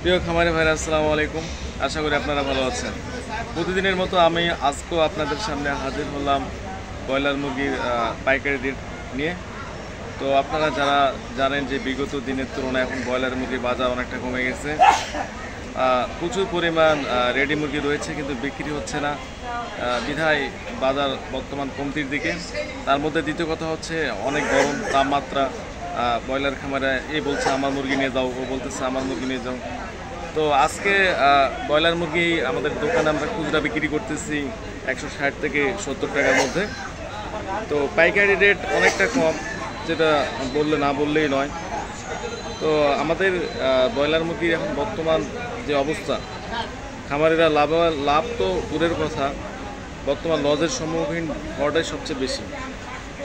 প্রিয় খামারি ভাইরা আসসালামু আলাইকুম। আশা করি আপনারা ভালো আছেন। প্রতিদিনের মতো আমি আজকেও আপনাদের সামনে হাজির হলাম ব্রয়লার মুরগির পাইকারি রেট নিয়ে। তো আপনারা যারা জানেন যে বিগত দিনের তুলনায় এখন ব্রয়লার মুরগির বাজার অনেকটা কমে গেছে। প্রচুর পরিমাণ রেডি মুরগি রয়েছে কিন্তু বিক্রি হচ্ছে না, বিধায় বাজার বর্তমান কমতির দিকে। তার মধ্যে দ্বিতীয় কথা হচ্ছে অনেক গরম তাপমাত্রা। ব্রয়লার খামারে বলছে আমার মুরগি নিয়ে যাও, ও বলতেছে আমার মুরগি নিয়ে যাও। তো আজকে ব্রয়লার মুরগি আমাদের দোকানে আমরা খুচরা বিক্রি করতেছি 160 থেকে 70 টাকার মধ্যে। তো পাইকারি রেট অনেকটা কম, যেটা বললে না বললেই নয়। তো আমাদের ব্রয়লার মুরগির এখন বর্তমান যে অবস্থা, খামারিরা লাভ তো দূরের কথা, বর্তমান লসের সম্মুখীন হওয়াটাই সবচেয়ে বেশি।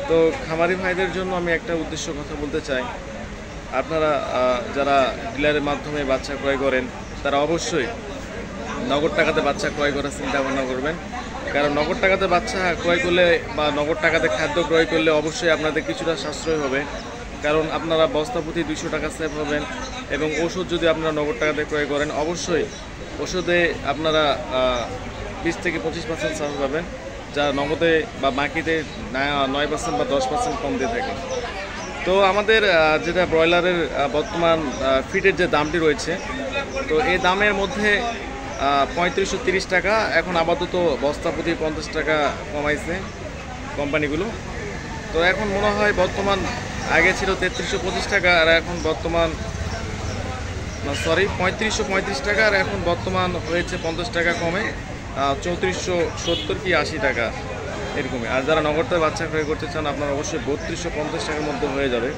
তো খামারি ভাইদের জন্য আমি একটা উদ্দেশ্য কথা বলতে চাই, আপনারা যারা ডিলারের মাধ্যমে বাচ্চা ক্রয় করেন তারা অবশ্যই নগদ টাকাতে বাচ্চা ক্রয় করার চিন্তা ভাবনা করবেন। কারণ নগদ টাকাতে বাচ্চা ক্রয় করলে বা নগদ টাকাতে খাদ্য ক্রয় করলে অবশ্যই আপনাদের কিছুটা সাশ্রয় হবে। কারণ আপনারা বস্তা প্রতি 200 টাকা সেভ হবেন। এবং ওষুধ যদি আপনারা নগদ টাকাতে ক্রয় করেন অবশ্যই ওষুধে আপনারা 20 থেকে 25% ছাড় পাবেন, যা নগদে বা বাকিতে 9% বা 10% কম দিয়ে থাকে। তো আমাদের যেটা ব্রয়লারের বর্তমান ফিটের যে দামটি রয়েছে, তো এই দামের মধ্যে 3530 টাকা এখন আপাতত বস্তা প্রতি 50 টাকা কমাইছে কোম্পানিগুলো। তো এখন মনে হয় বর্তমান আগে ছিল 3325 টাকা, আর এখন বর্তমান 3535 টাকা, আর এখন বর্তমান হয়েছে 50 টাকা কমে 3470 কি 80 টাকা এরকমই। আর যারা নগদে বাচ্চা ক্রয় করতে চান আপনার অবশ্যই 3250 টাকার মধ্যে হয়ে যাবে,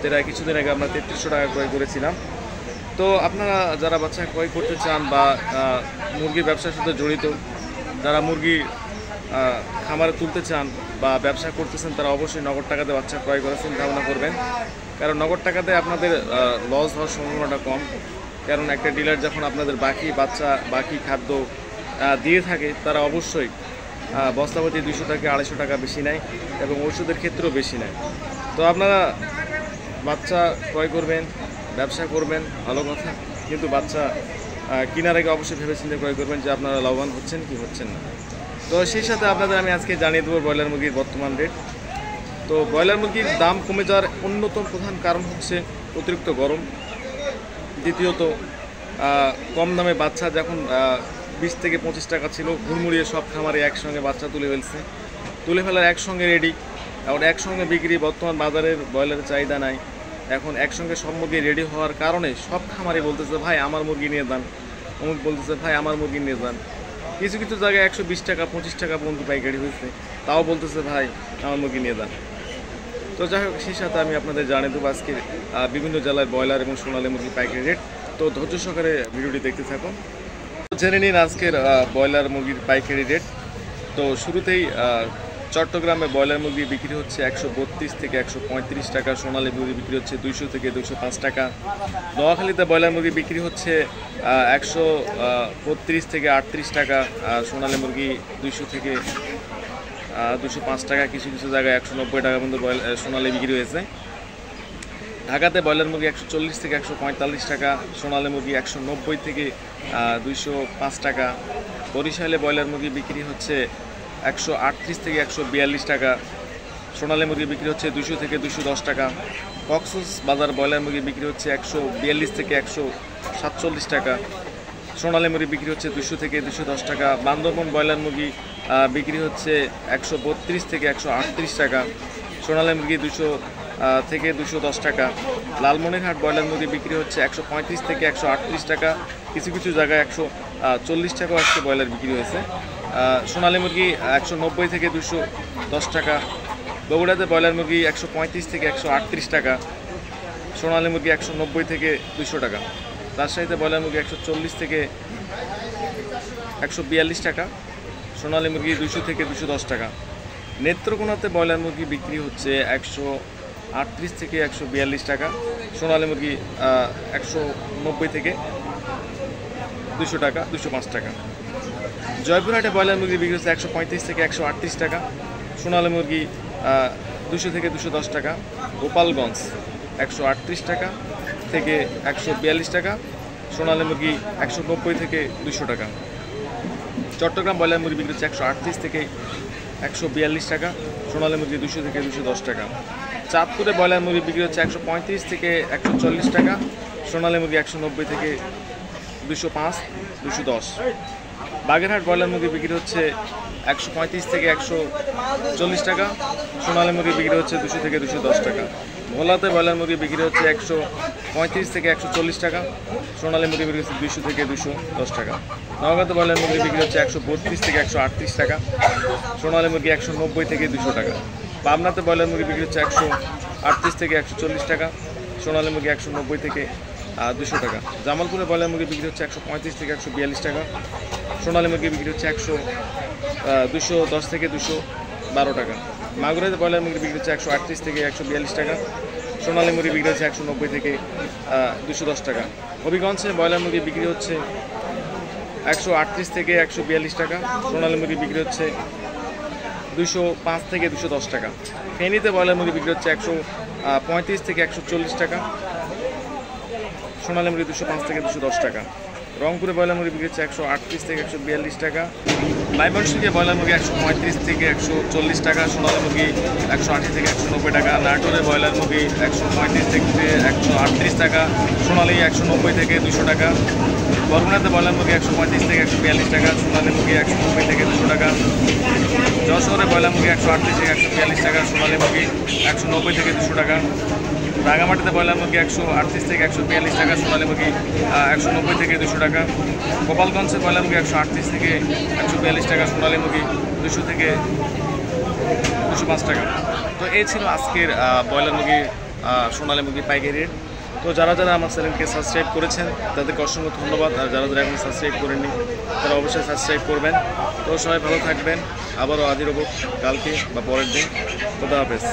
যেটা কিছুদিন আগে আমরা 3300 টাকা ক্রয় করেছিলাম। তো আপনারা যারা বাচ্চা ক্রয় করতে চান বা মুরগির ব্যবসার সাথে জড়িত, যারা মুরগি খামারে তুলতে চান বা ব্যবসা করতেছেন, তারা অবশ্যই নগদ টাকাতে বাচ্চা ক্রয় করার চিন্তা ভাবনা করবেন। কারণ নগদ টাকাতে আপনাদের লস হওয়ার সম্ভাবনাটা কম। কারণ একটা ডিলার যখন আপনাদের বাকি খাদ্য দিয়ে থাকে, তারা অবশ্যই বস্তাপতি 200 টাকা 250 টাকা বেশি নেয় এবং ওষুধের ক্ষেত্রেও বেশি নেয়। তো আপনারা বাচ্চা ক্রয় করবেন, ব্যবসা করবেন, ভালো কথা, কিন্তু বাচ্চা কেনার আগে অবশ্যই ভেবেচিন্তে ক্রয় করবেন যে আপনারা লাভবান হচ্ছেন কি হচ্ছেন না। তো সেই সাথে আপনাদের আমি আজকে জানিয়ে দেবো ব্রয়লার মুরগির বর্তমান রেট। তো ব্রয়লার মুরগির দাম কমে যাওয়ার অন্যতম প্রধান কারণ হচ্ছে অতিরিক্ত গরম। দ্বিতীয়ত কম দামে বাচ্চা যখন 20 থেকে 25 টাকা ছিল, হুড়মুড়িয়ে সব খামারে একসঙ্গে বাচ্চা তুলে ফেলার একসঙ্গে রেডি, আর একসঙ্গে বিক্রি। বর্তমান বাজারের ব্রয়লারের চাহিদা নাই, এখন একসঙ্গে সব মুরগি রেডি হওয়ার কারণে সব খামারে বলতেছে ভাই আমার মুরগি নিয়ে যান, অমুক বলতেছে ভাই আমার মুরগি নিয়ে যান। কিছু কিছু জায়গায় 120 টাকা 25 টাকা পর্যন্ত পাইকারি হয়েছে, তাও বলতেছে ভাই আমার মুরগি নিয়ে যান। তো যাই হোক, সেই সাথে আমি আপনাদের জানিয়ে দেবো আজকে বিভিন্ন জেলায় ব্রয়লার এবং সোনালী মুরগি পাইকারি রেট। তো ধৈর্য সহকারে ভিডিওটি দেখতে থাকুন। জেনে নিন আজকের ব্রয়লার মুরগির পাইকারি রেট। তো শুরুতেই চট্টগ্রামে ব্রয়লার মুরগি বিক্রি হচ্ছে 132 থেকে 135 টাকা, সোনালী মুরগি বিক্রি হচ্ছে 200 থেকে 205 টাকা। নোয়াখালীতে ব্রয়লার মুরগি বিক্রি হচ্ছে 132 থেকে 38 টাকা, আর সোনালী মুরগি 200 থেকে 205 টাকা, কিছু কিছু জায়গায় 190 টাকা পর্যন্ত সোনালী বিক্রি হয়েছে। ঢাকাতে ব্রয়লার মুরগি 140 থেকে 145 টাকা, সোনালী মুরগি 190 থেকে 205 টাকা। বরিশালে ব্রয়লার মুরগি বিক্রি হচ্ছে 138 থেকে 142 টাকা, সোনালী মুরগি বিক্রি হচ্ছে 200 থেকে 210 টাকা। কক্সবাজার ব্রয়লার মুরগি বিক্রি হচ্ছে 142 থেকে 147 টাকা, সোনালী মুরগি বিক্রি হচ্ছে 200 থেকে 210 টাকা। বান্দরবান ব্রয়লার মুরগি বিক্রি হচ্ছে 132 থেকে 138 টাকা, সোনালী মুরগি 200 থেকে 210 টাকা। লালমনিরহাট ব্রয়লার মুরগি বিক্রি হচ্ছে 135 থেকে 138 টাকা, কিছু কিছু জায়গায় 140 টাকাও আজকে ব্রয়লার বিক্রি হয়েছে। সোনালী মুরগি 190 থেকে 210 টাকা। বগুড়াতে ব্রয়লার মুরগি 135 থেকে 138 টাকা, সোনালী মুরগি 190 থেকে 200 টাকা। রাজশাহীতে ব্রয়লার মুরগি 140 থেকে 142 টাকা, সোনালী মুরগি 200 থেকে 210 টাকা। নেত্রকোনাতে ব্রয়লার মুরগি বিক্রি হচ্ছে 138 থেকে 142 টাকা, সোনালী মুরগি 190 থেকে 200 টাকা 205 টাকা। জয়পুরহাটে ব্রয়লার মুরগি বিক্রি হচ্ছে 135 থেকে 138 টাকা, সোনালী মুরগি 200 থেকে 210 টাকা। গোপালগঞ্জ 138 টাকা থেকে 142 টাকা, সোনালী মুরগি 190 থেকে 200 টাকা। চট্টগ্রাম ব্রয়লার মুরগি বিক্রি হচ্ছে 138 থেকে 142 টাকা, সোনালী মুরগি 200 থেকে 210 টাকা। চাঁদপুরে ব্রয়লার মুরগি বিক্রি হচ্ছে 135 থেকে 140 টাকা, সোনালী মুরগি 190 থেকে 205 210। বাগেরহাট ব্রয়লার মুরগি বিক্রি হচ্ছে 135 থেকে 140 টাকা, সোনালী মুরগি বিক্রি হচ্ছে 200 থেকে 210 টাকা। ভোলাতে ব্রয়লার মুরগি বিক্রি হচ্ছে 135 থেকে 140 টাকা, সোনালী মুরগি বিক্রি হচ্ছে 200 থেকে 210 টাকা। নওগাঁতে ব্রয়লার মুরগি বিক্রি হচ্ছে 132 থেকে 138 টাকা, সোনালী মুরগি 190 থেকে 200 টাকা। পাবনাতে ব্রয়লার মুরগি বিক্রি হচ্ছে 138 থেকে 140 টাকা, সোনালী মুরগি 190 থেকে 200 টাকা। জামালপুরে ব্রয়লার মুরগি বিক্রি হচ্ছে 135 থেকে 142 টাকা, সোনালী মুরগি বিক্রি হচ্ছে 210 থেকে 212 টাকা। মাগুরাতে ব্রয়লার মুরগি বিক্রি হচ্ছে 138 থেকে 142 টাকা, সোনালী মুরগি বিক্রি হচ্ছে 190 থেকে 210 টাকা। হবিগঞ্জে ব্রয়লার মুরগি বিক্রি হচ্ছে 138 থেকে 142 টাকা, সোনালী মুরগি বিক্রি হচ্ছে 205 থেকে 210 টাকা। ফেনীতে ব্রয়লার মুরগি বিক্রি হচ্ছে 135 থেকে 140 টাকা, সোনালী মুরগি 205 থেকে 210 টাকা। রংপুরে ব্রয়লার মুরগি বিক্রি হচ্ছে 138 থেকে 142 টাকা। ময়মনসিংহে ব্রয়লার মুরগি 135 থেকে 140 টাকা, সোনালী মুরগি 180 থেকে 190 টাকা। নাটোরে ব্রয়লার মুরগি 135 থেকে 138 টাকা, সোনালী 190 থেকে 200 টাকা। বরগুনাতে ব্রয়লার মুরগি 135 থেকে 142 টাকা, সোনালী মুরগি 190 থেকে 200 টাকা। যশোরে ব্রয়লার মুরগি 138 থেকে 142 টাকা, সোনালী মুরগি 190 থেকে 200 টাকা। রাঙামাটিতে ব্রয়লার মুরগি 138 থেকে 142 টাকা, সোনালী মুরগি 190 থেকে 200 টাকা। গোপালগঞ্জে ব্রয়লার মুরগি 138 থেকে 142 টাকা, সোনালী মুরগি 200 থেকে 205 টাকা। তো এই ছিল আজকের ব্রয়লার মুরগি সোনালী মুরগি পাইকারি রেট। তো যারা যারা আমার চ্যানেলকে সাবস্ক্রাইব করেছেন তাদেরকে অসংখ্য ধন্যবাদ, আর যারা যারা এখন সাবস্ক্রাইব করেননি তারা অবশ্যই সাবস্ক্রাইব করবেন। তো সবাই ভালো থাকবেন, আবারও হাজির হব কালকে বা পরের দিন। খোদা হাফেজ।